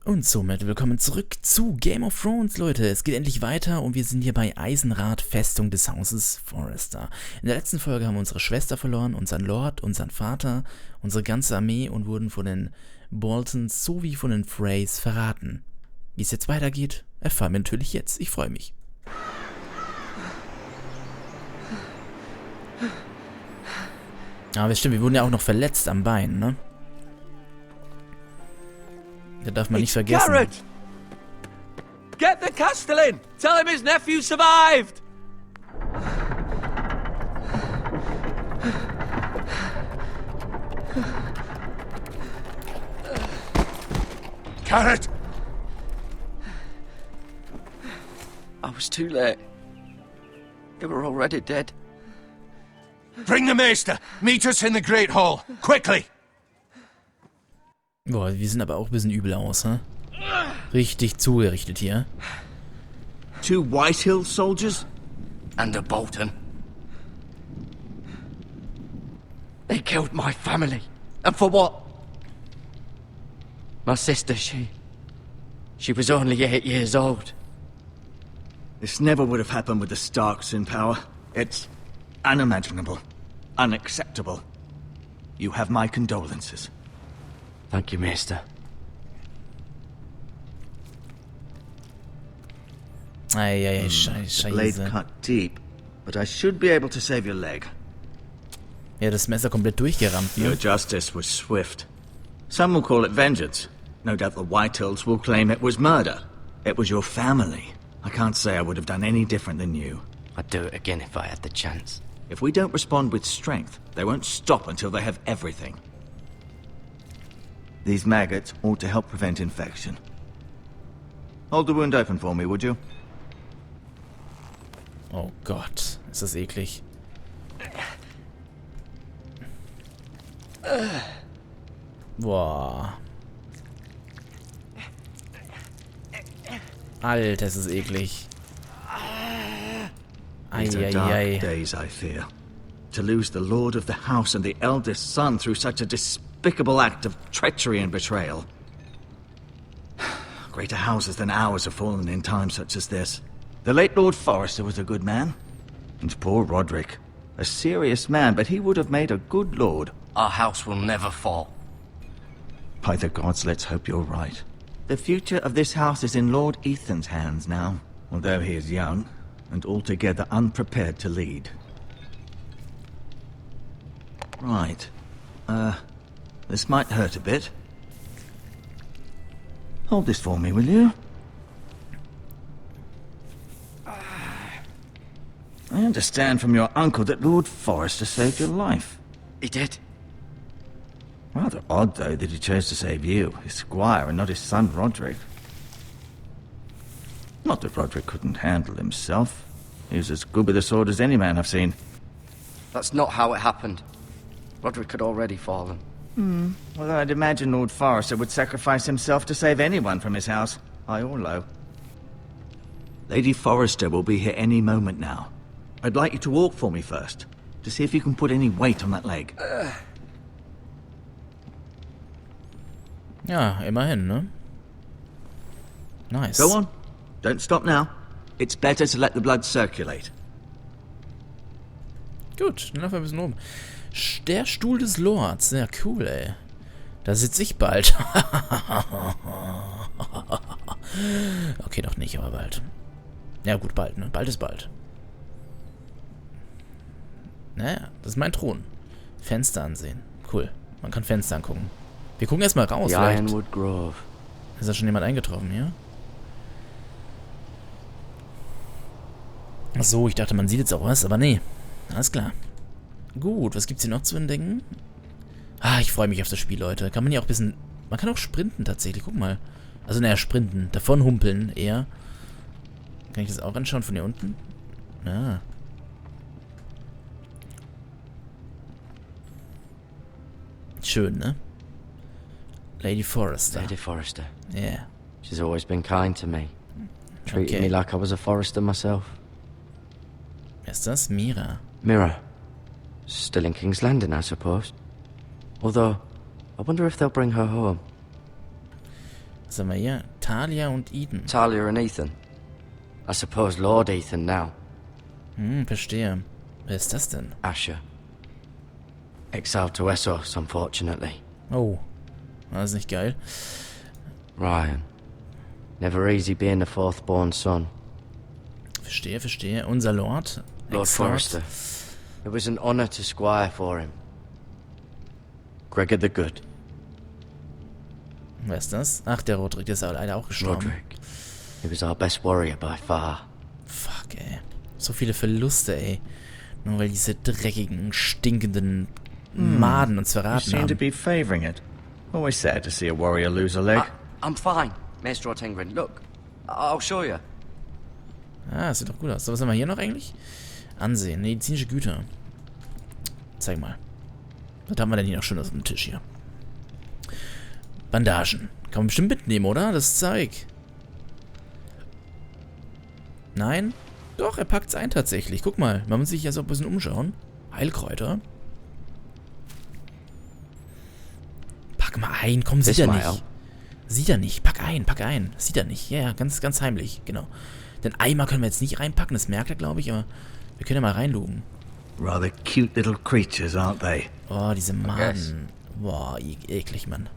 Und somit willkommen zurück zu Game of Thrones, Leute. Es geht endlich weiter und wir sind hier bei Eisenrath, Festung des Hauses Forrester. In der letzten Folge haben wir unsere Schwester verloren, unseren Lord, unseren Vater, unsere ganze Armee und wurden von den Boltons sowie von den Freys verraten. Wie es jetzt weitergeht, erfahren wir natürlich jetzt. Ich freue mich. Aber stimmt, wir wurden ja auch noch verletzt am Bein, ne? Das darf man nicht vergessen. Garrett! Get the Castellan! Tell him his nephew survived! Garrett! I was too late. They were already dead. Bring the Maester! Meet us in the Great Hall! Quickly! Boah, wir sind aber auch ein bisschen übel aus, hä? Richtig zugerichtet hier. 2 Whitehill soldiers? And a Bolton. They killed my family. And for what? My sister, she was only 8 years old. This never would have happened with the Starks in power. It's unimaginable. Unacceptable. You have my condolences. Thank you, Maester. Scheiße. Blade cut deep, but I should be able to save your leg. Ja, das Messer komplett durchgerammt Your hier. justice was swift. Some will call it vengeance. No doubt the Whitehills will claim it was murder. It was your family. I can't say I would have done any different than you. I'd do it again if I had the chance. If we don't respond with strength, they won't stop until they have everything. These maggots ought to help prevent infection. Hold the wound open for me, would you? Oh Gott, ist das eklig. Boah. Alter, ist das eklig. These are dark Eieiei. days, I fear. To lose the lord of the house and the eldest son through such a despicable act of treachery and betrayal. Greater houses than ours have fallen in times such as this. The late Lord Forrester was a good man. And poor Roderick. A serious man, but he would have made a good lord. Our house will never fall. By the gods, let's hope you're right. The future of this house is in Lord Ethan's hands now, although he is young and altogether unprepared to lead. Right. This might hurt a bit. Hold this for me, will you? I understand from your uncle that Lord Forrester saved your life. He did. Rather odd, though, that he chose to save you, his squire, and not his son Roderick. Not that Roderick couldn't handle himself. He was as good with a sword as any man I've seen. That's not how it happened. Roderick had already fallen. Well, I'd imagine Lord Forrester would sacrifice himself to save anyone from his house, high or low. Lady Forrester will be here any moment now. I'd like you to walk for me first, to see if you can put any weight on that leg. Ja, immerhin, ne? Nice. Go on. Don't stop now. It's better to let the blood circulate. Gut, dann laufen wir ein bisschen oben. Der Stuhl des Lords. Sehr cool, ey. Da sitze ich bald. Okay, noch nicht, aber bald. Ja gut, bald, ne? Bald ist bald. Naja, das ist mein Thron. Fenster ansehen. Cool. Man kann Fenster angucken. Wir gucken erstmal raus, vielleicht. Ironwood Grove. Ist da schon jemand eingetroffen hier? Ach so, ich dachte, man sieht jetzt auch was, aber nee. Alles klar. Gut, was gibt's hier noch zu entdecken? Ah, ich freue mich auf das Spiel, Leute. Kann man ja auch ein bisschen... Man kann auch sprinten tatsächlich, guck mal. Also, naja, sprinten. Davon humpeln eher. Kann ich das auch anschauen von hier unten? Ja. Schön, ne? Lady Forrester. Lady Forrester. Yeah. She's always been kind to me. Treated Okay. me like I was a Forrester myself. Wer ist das? Mira. Mirror. Still in King's Landing, I suppose. Although, I wonder if they'll bring her home. Was haben wir hier? Talia und Ethan. Talia and Ethan. I suppose Lord Ethan now. Verstehe. Wer ist das denn? Asher. Exiled to Essos, unfortunately. Oh. Das ist nicht geil. Ryan. Never easy being the fourth-born son. Verstehe. Unser Lord. Lord Forrester. It was an honor to squire for him. Gregor the Good. Wer ist das? Ach, der Roderick, der ist aber leider auch gestorben. Roderick. He was our best warrior by far. Fuck, ey. So viele Verluste, ey. Nur weil diese dreckigen, stinkenden Maden uns You verraten seem to haben. be favouring it. Always sad to see a warrior lose a leg. I'm fine, Maestro Tengrin. Look, I'll show you. Ah, das sieht doch gut aus. So, was haben wir hier noch eigentlich? Ansehen, medizinische Güter. Zeig mal. Was haben wir denn hier noch schön auf dem Tisch hier? Bandagen. Kann man bestimmt mitnehmen, oder? Das Zeug. Nein? Doch, er packt's ein tatsächlich. Guck mal, man muss sich ja so ein bisschen umschauen. Heilkräuter. Pack mal ein, komm, sieht er nicht. Sieht er nicht, pack ein. Sieht er nicht. Ja, ganz, ganz heimlich, genau. Den Eimer können wir jetzt nicht reinpacken, das merkt er, glaube ich, aber wir können ja mal reinlugen. Rather cute little creatures, aren't they? Oh, diese Maden. Boah, eklig, Mann.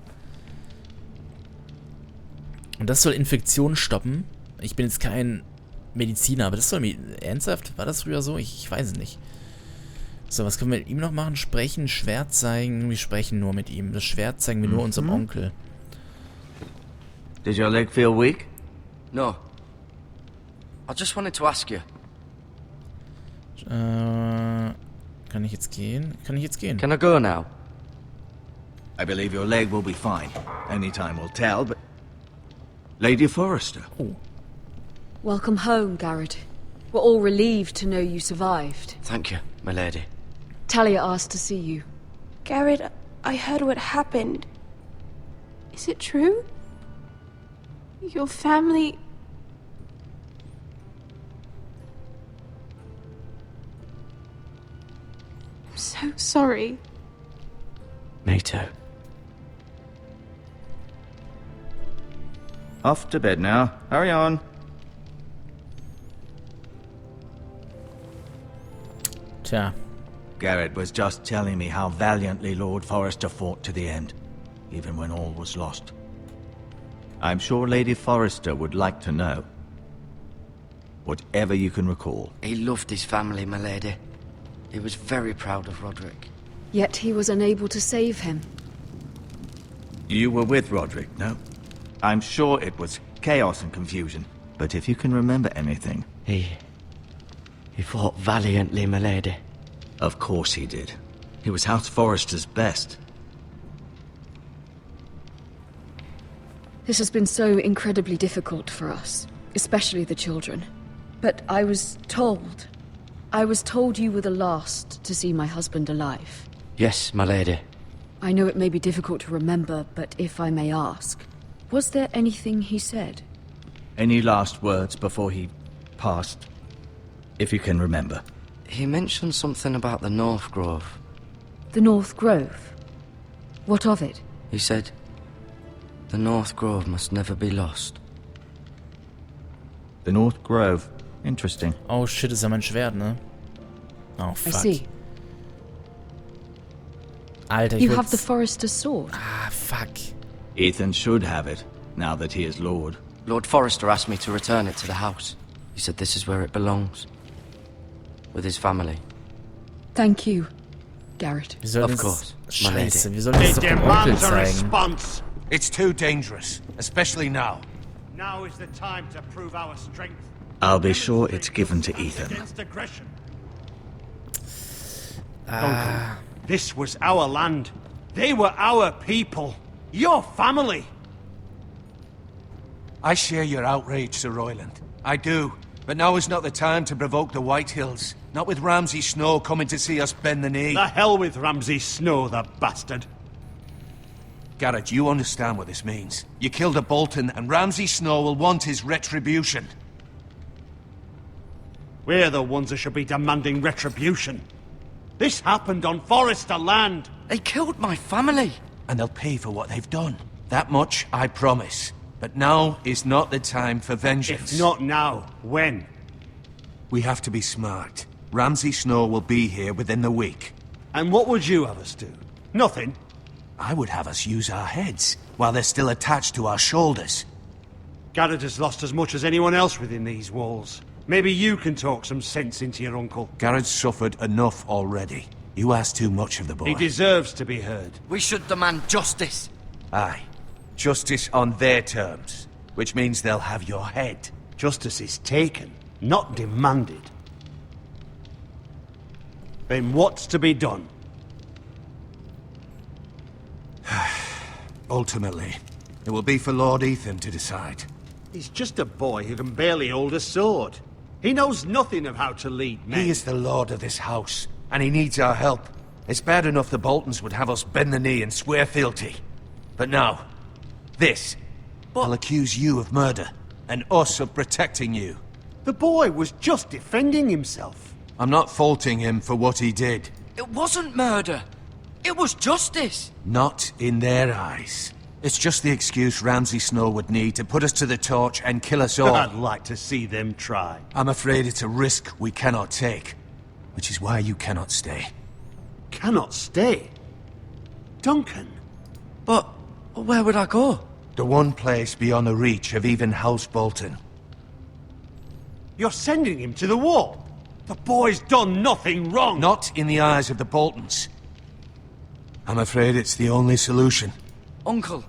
Und das soll Infektionen stoppen. Ich bin jetzt kein Mediziner, aber das soll mir... Ernsthaft? War das früher so? Ich weiß es nicht. So, was können wir mit ihm noch machen? Sprechen, Schwert zeigen. Wir sprechen nur mit ihm. Das Schwert zeigen wir nur unserem Onkel. Did your leg feel weak? No. I just wanted to ask you. Kann ich jetzt gehen? Can I go now? I believe your leg will be fine. Only time will tell, but... Lady Forrester. Oh. Welcome home, Garrett. We're all relieved to know you survived. Thank you, my lady. Talia asked to see you. Garrett, I heard what happened. Is it true? Your family... I'm so sorry. Me too. Off to bed now. Hurry on. Tja. Garrett was just telling me how valiantly Lord Forrester fought to the end, even when all was lost. I'm sure Lady Forrester would like to know. Whatever you can recall. He loved his family, my lady. He was very proud of Roderick. Yet he was unable to save him. You were with Roderick, no? I'm sure it was chaos and confusion, but if you can remember anything... He fought valiantly, my lady. Of course he did. He was House Forrester's best. This has been so incredibly difficult for us, especially the children. But I was told you were the last to see my husband alive. Yes, my lady. I know it may be difficult to remember, but if I may ask, was there anything he said? Any last words before he passed? If you can remember. He mentioned something about the North Grove. The North Grove? What of it? He said, the North Grove must never be lost. The North Grove. Interesting. Oh shit, ist ja mein Schwert, ne? Oh I fuck. see. Alter, ich You will's... have the Forrester's sword. Ah, fuck. Ethan should have it, now that he is Lord. Lord Forrester asked me to return it to the house. He said this is where it belongs. With his family. Thank you, Garrett. Wir sollen Of es... course, my Scheiße, lady. wir sollen es doch dem Onkel Demands a zeigen. response. It's too dangerous, especially now. Now is the time to prove our strength. I'll be sure it's given to Ethan. Against aggression. Ah, This was our land. They were our people. Your family. I share your outrage, Sir Royland. I do. But now is not the time to provoke the White Hills. Not with Ramsay Snow coming to see us bend the knee. The hell with Ramsay Snow, the bastard. Garrett, you understand what this means. You killed a Bolton, and Ramsay Snow will want his retribution. We're the ones that should be demanding retribution. This happened on Forrester land. They killed my family. And they'll pay for what they've done. That much, I promise. But now is not the time for vengeance. If not now, when? We have to be smart. Ramsay Snow will be here within the week. And what would you have us do? Nothing. I would have us use our heads while they're still attached to our shoulders. Garrett has lost as much as anyone else within these walls. Maybe you can talk some sense into your uncle. Garrett's suffered enough already. You ask too much of the boy. He deserves to be heard. We should demand justice. Aye. Justice on their terms, which means they'll have your head. Justice is taken, not demanded. Then what's to be done? Ultimately, it will be for Lord Ethan to decide. He's just a boy who can barely hold a sword. He knows nothing of how to lead men. He is the lord of this house, and he needs our help. It's bad enough the Boltons would have us bend the knee and swear fealty. But now, this. I'll accuse you of murder, and us of protecting you. The boy was just defending himself. I'm not faulting him for what he did. It wasn't murder. It was justice. Not in their eyes. It's just the excuse Ramsay Snow would need to put us to the torch and kill us all. I'd like to see them try. I'm afraid it's a risk we cannot take, which is why you cannot stay. Cannot stay? Duncan? But where would I go? The one place beyond the reach of even House Bolton. You're sending him to the wall? The boy's done nothing wrong! Not in the eyes of the Boltons. I'm afraid it's the only solution. Uncle,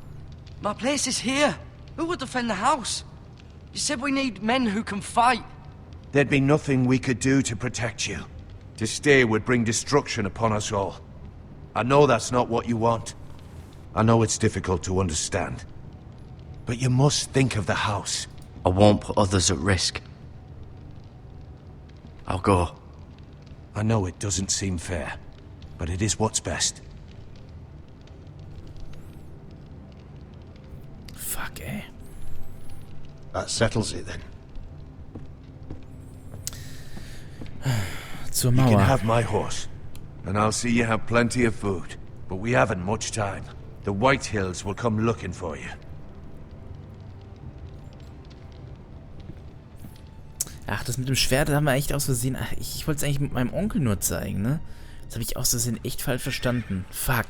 my place is here. Who would defend the house? You said we need men who can fight. There'd be nothing we could do to protect you. To stay would bring destruction upon us all. I know that's not what you want. I know it's difficult to understand. But you must think of the house. I won't put others at risk. I'll go. I know it doesn't seem fair, but it is what's best. Fuck, ey. That settles it then. Zur You can Mauer. have my horse, and I'll see you have plenty of food. But we haven't much time. The White Hills will come looking for you. Ach, das mit dem Schwert, das haben wir echt aus Versehen. Ach, ich wollte es eigentlich mit meinem Onkel nur zeigen, ne? Das habe ich aus Versehen echt falsch verstanden. Fuck.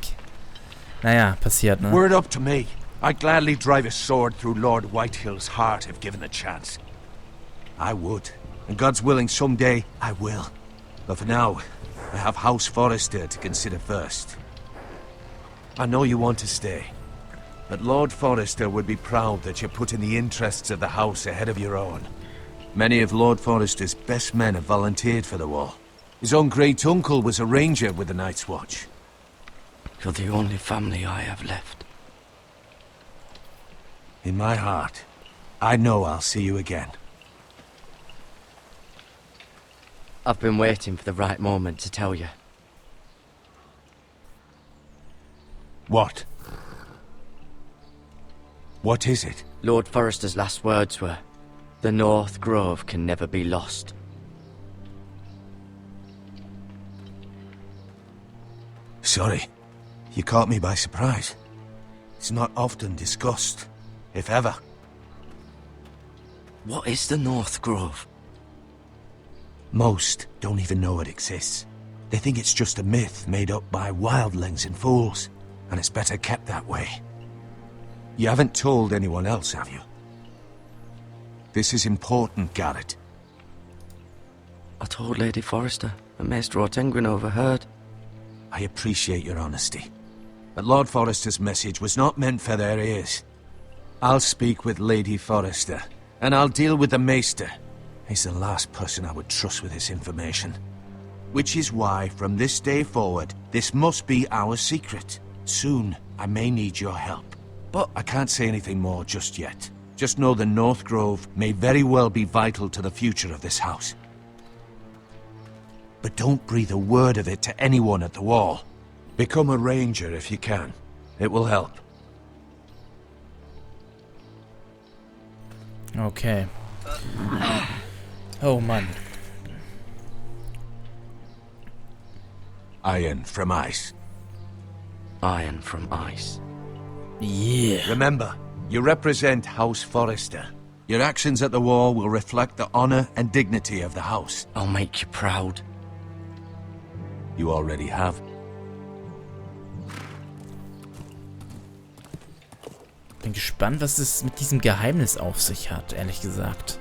Naja, passiert, ne? Were it up to me, I'd gladly drive a sword through Lord Whitehill's heart if given the chance. I would. And God's willing, someday I will. But for now, I have House Forrester to consider first. I know you want to stay, but Lord Forrester would be proud that you're putting the interests of the house ahead of your own. Many of Lord Forrester's best men have volunteered for the war. His own great-uncle was a ranger with the Night's Watch. You're the only family I have left. In my heart, I know I'll see you again. I've been waiting for the right moment to tell you. What? What is it? Lord Forrester's last words were, "The North Grove can never be lost." Sorry. You caught me by surprise. It's not often discussed, if ever. What is the North Grove? Most don't even know it exists. They think it's just a myth made up by wildlings and fools, and it's better kept that way. You haven't told anyone else, have you? This is important, Garrett. I told Lady Forrester, and Maester Ortenguin overheard. I appreciate your honesty. But Lord Forrester's message was not meant for their ears. I'll speak with Lady Forrester, and I'll deal with the Maester. He's the last person I would trust with this information. Which is why, from this day forward, this must be our secret. Soon, I may need your help. But I can't say anything more just yet. Just know the North Grove may very well be vital to the future of this house. But don't breathe a word of it to anyone at the wall. Become a ranger if you can. It will help. Okay. Oh Mann. Iron from ice. Iron from ice. Yeah. Remember, You represent House Forrester. Your actions at the war will reflect the honor and dignity of the house. I'll make you proud. You already have. Bin gespannt, was es mit diesem Geheimnis auf sich hat, ehrlich gesagt.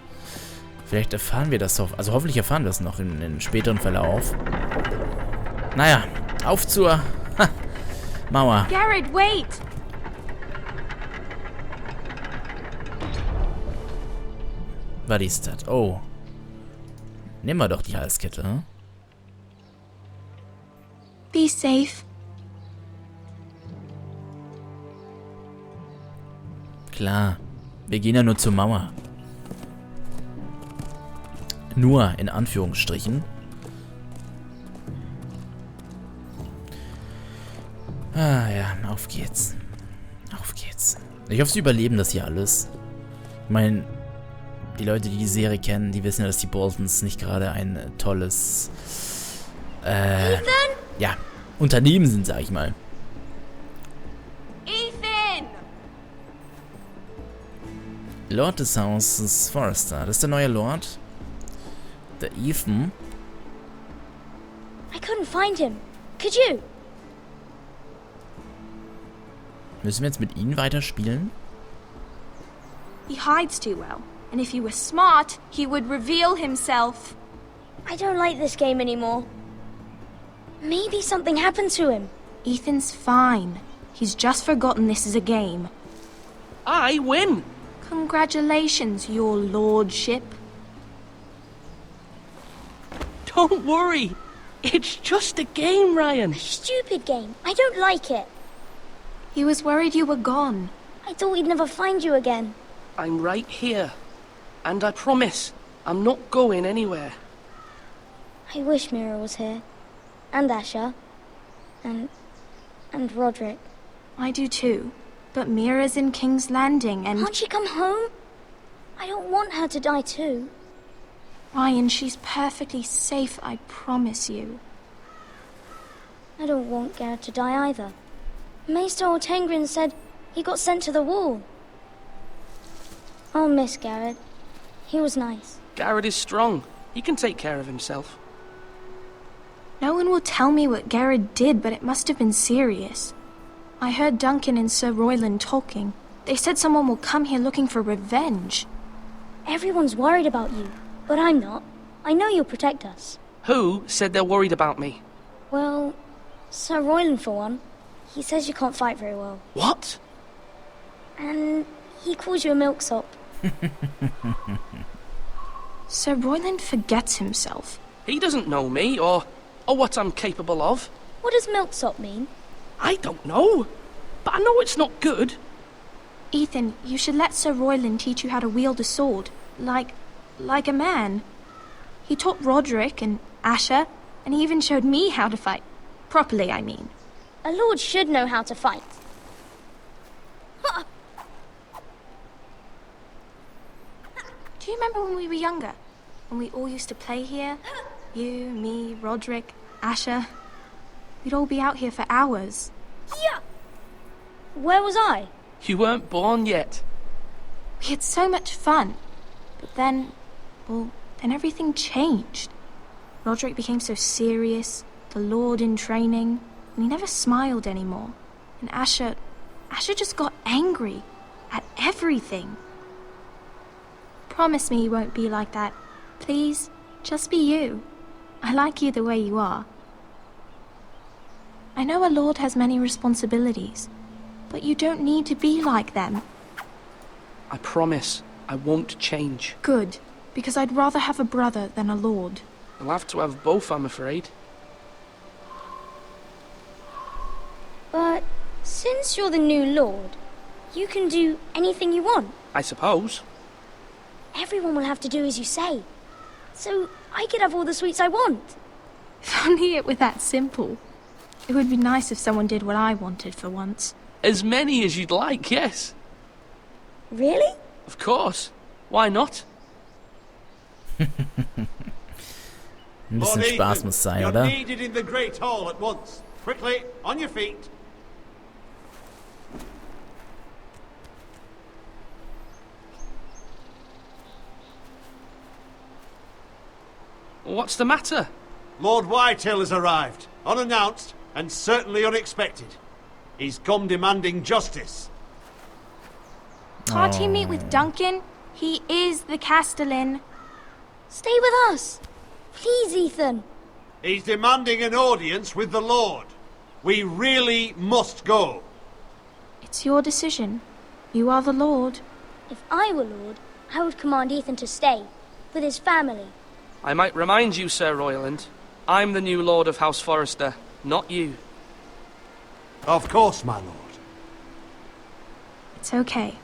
Vielleicht erfahren wir das doch. Also hoffentlich erfahren wir das noch in späteren Verlauf. Naja, auf zur Mauer. Garrett, wait! Was ist das? Oh. Nehmen wir doch die Halskette, hm? Be safe. Klar. Wir gehen ja nur zur Mauer. Nur, in Anführungsstrichen. Ah ja, auf geht's. Auf geht's. Ich hoffe, sie überleben das hier alles. Ich meine, die Leute, die die Serie kennen, die wissen ja, dass die Boltons nicht gerade ein tolles ja, Unternehmen sind, sag ich mal. Ethan! Lord des Hauses Forrester. Das ist der neue Lord. Der Ethan. I couldn't find him. Could you? Müssen wir jetzt mit ihnen weiterspielen? He hides too well. And if he were smart, he would reveal himself. I don't like this game anymore. Maybe something happened to him. Ethan's fine. He's just forgotten this is a game. I win! Congratulations, your lordship. Don't worry. It's just a game, Ryan. Stupid game. I don't like it. He was worried you were gone. I thought we'd never find you again. I'm right here. And I promise, I'm not going anywhere. I wish Mira was here. And Asher. And Roderick. I do too. But Mira's in King's Landing and... Can't she come home? I don't want her to die too. Ryan, she's perfectly safe, I promise you. I don't want Garrett to die either. Maester Ortengrin said he got sent to the wall. I'll miss Garrett. He was nice. Garrett is strong. He can take care of himself. No one will tell me what Garrett did, but it must have been serious. I heard Duncan and Sir Royland talking. They said someone will come here looking for revenge. Everyone's worried about you, but I'm not. I know you'll protect us. Who said they're worried about me? Well, Sir Royland for one. He says you can't fight very well. What? And he calls you a milksop. Sir Royland forgets himself. He doesn't know me, or what I'm capable of. What does milksop mean? I don't know. But I know it's not good. Ethan, you should let Sir Royland teach you how to wield a sword. Like a man. He taught Roderick and Asher, and he even showed me how to fight. Properly, I mean. A lord should know how to fight. Do you remember when we were younger? When we all used to play here? You, me, Roderick, Asher. We'd all be out here for hours. Yeah. Where was I? You weren't born yet. We had so much fun. But then, then everything changed. Roderick became so serious, the Lord in training, and he never smiled anymore. And Asher just got angry at everything. Promise me you won't be like that. Please, just be you. I like you the way you are. I know a lord has many responsibilities, but you don't need to be like them. I promise I won't change. Good, because I'd rather have a brother than a lord. I'll have to have both, I'm afraid. But since you're the new lord, you can do anything you want. I suppose. Everyone will have to do as you say. So I could have all the sweets I want. If only it were that simple. It would be nice if someone did what I wanted for once. As many as you'd like, yes. Really? Of course. Why not? Ein bisschen Spaß muss sein, you're oder? needed in the Great Hall at once. Quickly, on your feet. What's the matter? Lord Whitehill has arrived, unannounced and certainly unexpected. He's come demanding justice. Can't he meet with Duncan? He is the Castellan. Stay with us. Please, Ethan. He's demanding an audience with the Lord. We really must go. It's your decision. You are the Lord. If I were Lord, I would command Ethan to stay, with his family. I might remind you, Sir Royland, I'm the new Lord of House Forrester, not you. Of course, my lord. It's okay.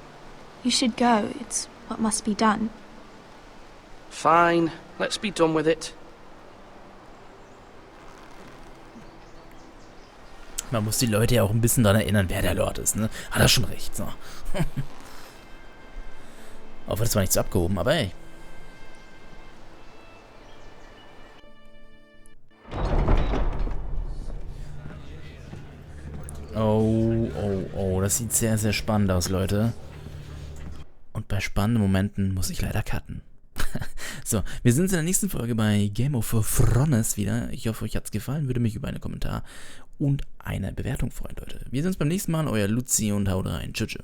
You should go. It's what must be done. Fine, let's be done with it. Man muss die Leute ja auch ein bisschen daran erinnern, wer der Lord ist, ne? Hat er schon recht, so. Auch wird zwar nicht so abgehoben, aber ey. Oh, das sieht sehr, sehr spannend aus, Leute. Und bei spannenden Momenten muss ich leider cutten. So, wir sind in der nächsten Folge bei Game of Thrones wieder. Ich hoffe, euch hat's gefallen. Würde mich über einen Kommentar und eine Bewertung freuen, Leute. Wir sehen uns beim nächsten Mal. Euer Luzi und haut rein. Tschüss.